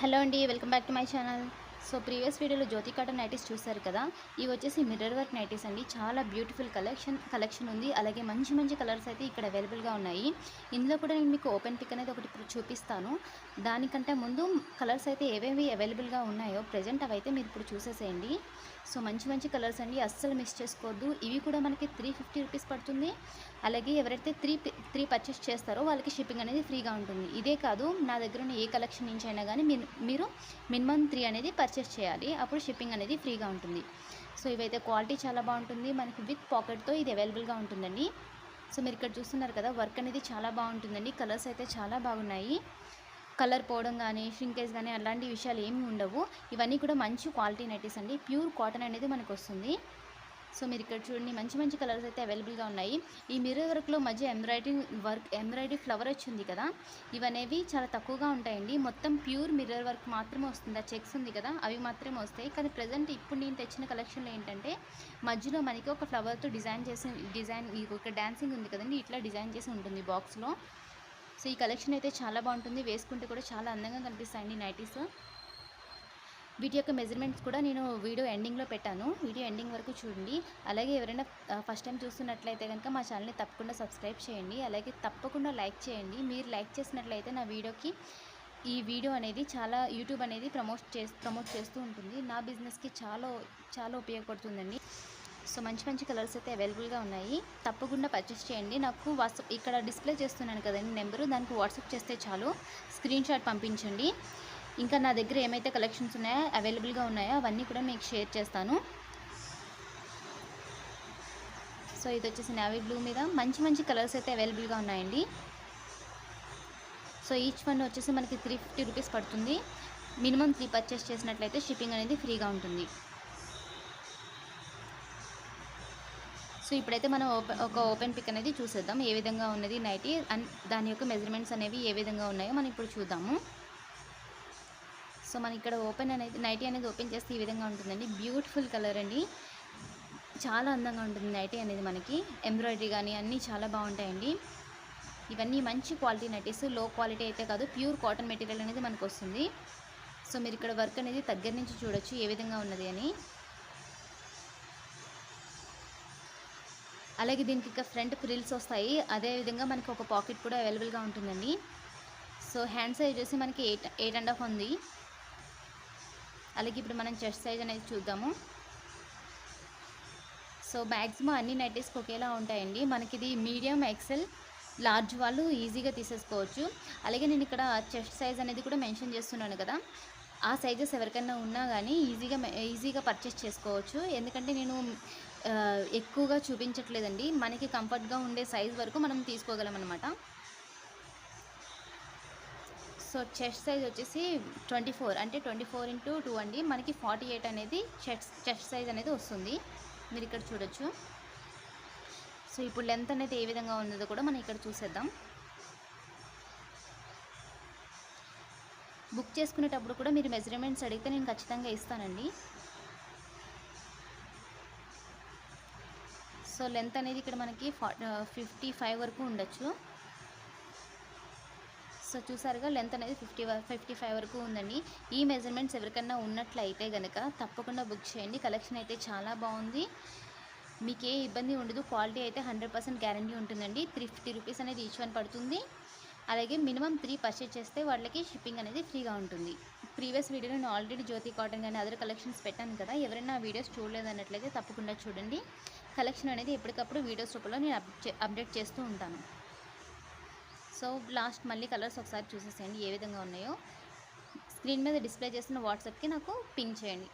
Hello అండి, welcome back to my channel. So previous వీడియోలో జ్యోతి cotton nighties చూసారు కదా. ఇవి వచ్చేసి మిర్రర్ వర్క్ నైటీస్ అండి. చాలా బ్యూటిఫుల్ కలెక్షన్ ఉంది. అలాగే మంచి మంచి కలర్స్ అయితే ఇక్కడ అవైలబుల్గా ఉన్నాయి. ఇందులో కూడా నేను మీకు ఓపెన్ పిక్ అనేది ఒకటి చూపిస్తాను. దానికంటే ముందు కలర్స్ అయితే ఏవేవి అవైలబుల్గా ఉన్నాయో ప్రజెంట్ అవైతే మీరు ఇప్పుడు చూసేసేయండి. సో మంచి మంచి కలర్స్ అండి, అస్సలు మిస్ చేసుకోవద్దు. ఇవి కూడా మనకి 350 రూపీస్ పడుతుంది. అలాగే ఎవరైతే త్రీ పర్చేస్ చేస్తారో వాళ్ళకి షిప్పింగ్ అనేది ఫ్రీగా ఉంటుంది. ఇదే కాదు, నా దగ్గర ఉన్న ఏ కలెక్షన్ నుంచి అయినా కానీ మీరు మినిమం 3 అనేది పర్చేస్ చేయాలి. అప్పుడు షిప్పింగ్ అనేది ఫ్రీగా ఉంటుంది. సో ఇవైతే క్వాలిటీ చాలా బాగుంటుంది. మనకి విత్ పాకెట్తో ఇది అవైలబుల్గా ఉంటుందండి. సో మీరు ఇక్కడ చూస్తున్నారు కదా, వర్క్ అనేది చాలా బాగుంటుందండి. కలర్స్ అయితే చాలా బాగున్నాయి. కలర్ పోవడం కానీ, షింకేజ్ కానీ అలాంటి విషయాలు ఏమీ ఉండవు. ఇవన్నీ కూడా మంచి క్వాలిటీ నైటీస్ అండి. ప్యూర్ కాటన్ అనేది మనకు వస్తుంది. సో మీరు ఇక్కడ చూడండి, మంచి మంచి కలర్స్ అయితే అవైలబుల్గా ఉన్నాయి. ఈ మిర్రర్ వర్క్లో మధ్య ఎంబ్రాయిడరీ ఫ్లవర్ వచ్చింది కదా, ఇవనేవి చాలా తక్కువగా ఉంటాయండి. మొత్తం ప్యూర్ మిర్రర్ వర్క్ మాత్రమే వస్తుంది. ఆ చెక్స్ ఉంది కదా, అవి మాత్రమే వస్తాయి. కానీ ప్రజెంట్ ఇప్పుడు నేను తెచ్చిన కలెక్షన్లో ఏంటంటే మధ్యలో మనకి ఒక ఫ్లవర్తో డిజైన్ ఒక డాన్సింగ్ ఉంది కదండి, ఇట్లా డిజైన్ చేసి ఉంటుంది బాక్స్లో. సో ఈ కలెక్షన్ అయితే చాలా బాగుంటుంది. వేసుకుంటే కూడా చాలా అందంగా కనిపిస్తాయండి నైటీస్. వీటి యొక్క మెజర్మెంట్స్ కూడా నేను వీడియో ఎండింగ్లో పెట్టాను. వీడియో ఎండింగ్ వరకు చూడండి. అలాగే ఎవరైనా ఫస్ట్ టైం చూస్తున్నట్లయితే కనుక మా ఛానల్ని తప్పకుండా సబ్స్క్రైబ్ చేయండి. అలాగే తప్పకుండా లైక్ చేయండి. మీరు లైక్ చేసినట్లయితే నా వీడియోకి ఈ వీడియో అనేది చాలా యూట్యూబ్ అనేది ప్రమోట్ చేస్తూ ఉంటుంది. నా బిజినెస్కి చాలా ఉపయోగపడుతుందండి. సో మంచి మంచి కలర్స్ అయితే అవైలబుల్గా ఉన్నాయి. తప్పకుండా పర్చేస్ చేయండి. నాకు వాట్సాప్ ఇక్కడ డిస్ప్లే చేస్తున్నాను కదండి నెంబరు, దానికి వాట్సాప్ చేస్తే చాలు, స్క్రీన్ షాట్ పంపించండి. ఇంకా నా దగ్గర ఏమైతే కలెక్షన్స్ ఉన్నాయో అవైలబుల్గా ఉన్నాయో అవన్నీ కూడా మీకు షేర్ చేస్తాను. సో ఇది వచ్చేసి నేవీ బ్లూ మీద మంచి మంచి కలర్స్ అయితే అవైలబుల్గా ఉన్నాయండి. సో ఈచ్ వన్ వచ్చేసి మనకి 350 రూపీస్ పడుతుంది. మినిమం 3 పర్చేస్ చేసినట్లయితే షిప్పింగ్ అనేది ఫ్రీగా ఉంటుంది. సో ఇప్పుడైతే మనం ఒక ఓపెన్ పిక్ అనేది చూసేద్దాం. ఏ విధంగా ఉన్నది నైటీ అండ్ దాని యొక్క మెజర్మెంట్స్ అనేవి ఏ విధంగా ఉన్నాయో మనం ఇప్పుడు చూద్దాము. సో మనం ఇక్కడ నైటీ అనేది ఓపెన్ చేస్తే ఈ విధంగా ఉంటుందండి. బ్యూటిఫుల్ కలర్ అండి, చాలా అందంగా ఉంటుంది నైటీ అనేది. మనకి ఎంబ్రాయిడరీ కానీ అన్నీ చాలా బాగుంటాయండి. ఇవన్నీ మంచి క్వాలిటీ నైటీస్, లో క్వాలిటీ అయితే కాదు, ప్యూర్ కాటన్ మెటీరియల్ అనేది మనకు వస్తుంది. సో మీరు ఇక్కడ వర్క్ అనేది దగ్గర నుంచి చూడొచ్చు ఏ విధంగా ఉన్నది అని. అలాగే దీనికి ఇంకా ఫ్రంట్ ఫ్రిల్స్ వస్తాయి. అదేవిధంగా మనకి ఒక పాకెట్ కూడా అవైలబుల్గా ఉంటుందండి. సో హ్యాండ్ సైజ్ వచ్చేసి మనకి 8.5 ఉంది. అలాగే ఇప్పుడు మనం చెస్ట్ సైజ్ అనేది చూద్దాము. సో మ్యాక్సిమం అన్ని నైటీస్కి ఒకేలా ఉంటాయండి. మనకి ఇది మీడియం, ఎక్సెల్, లార్జ్ వాళ్ళు ఈజీగా తీసేసుకోవచ్చు. అలాగే నేను ఇక్కడ చెస్ట్ సైజ్ అనేది కూడా మెన్షన్ చేస్తున్నాను కదా, ఆ సైజెస్ ఎవరికైనా ఉన్నా కానీ ఈజీగా పర్చేస్ చేసుకోవచ్చు. ఎందుకంటే నేను ఎక్కువగా చూపించట్లేదండి, మనకి కంఫర్ట్గా ఉండే సైజ్ వరకు మనం తీసుకోగలం అనమాట. సో చెస్ట్ సైజ్ వచ్చేసి 24, అంటే 24x2 అండి. మనకి 48 అనేది చెస్ట్ సైజ్ అనేది వస్తుంది. మీరు ఇక్కడ చూడొచ్చు. సో ఇప్పుడు లెంత్ అనేది ఏ విధంగా ఉన్నదో కూడా మనం ఇక్కడ చూసేద్దాం. బుక్ చేసుకునేటప్పుడు కూడా మీరు మెజర్మెంట్స్ అడిగితే నేను ఖచ్చితంగా ఇస్తానండి. సో లెంత్ అనేది ఇక్కడ మనకి 55 వరకు ఉండొచ్చు. సో చూసారుగా, లెంత్ అనేది 55 వరకు ఉందండి. ఈ మెజర్మెంట్స్ ఎవరికన్నా ఉన్నట్లయితే కనుక తప్పకుండా బుక్ చేయండి. కలెక్షన్ అయితే చాలా బాగుంది, మీకు ఏ ఇబ్బంది ఉండదు. క్వాలిటీ అయితే 100% గ్యారంటీ ఉంటుందండి. 350 రూపీస్ అనేది ఈచ్ వన్ పడుతుంది. అలాగే మినిమం 3 పర్చేస్ చేస్తే వాళ్ళకి షిప్పింగ్ అనేది ఫ్రీగా ఉంటుంది. ప్రీవియస్ వీడియోలో నేను ఆల్రెడీ జ్యోతి కాటన్ కానీ అదర్ కలెక్షన్స్ పెట్టాను కదా, ఎవరైనా ఆ వీడియోస్ చూడలేదన్నట్లయితే తప్పకుండా చూడండి. కలెక్షన్ అనేది ఎప్పటికప్పుడు వీడియోస్ రూపంలో నేను అప్డేట్ చేస్తూ ఉంటాను. సో లాస్ట్ మళ్ళీ కలర్స్ ఒకసారి చూసేసేయండి ఏ విధంగా ఉన్నాయో. స్క్రీన్ మీద డిస్ప్లే చేస్తున్న వాట్సాప్కి నాకు పింక్ చేయండి.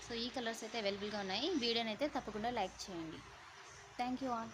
సో ఈ కలర్స్ అయితే అవైలబుల్గా ఉన్నాయి. వీడియోని అయితే తప్పకుండా లైక్ చేయండి. Thank you all.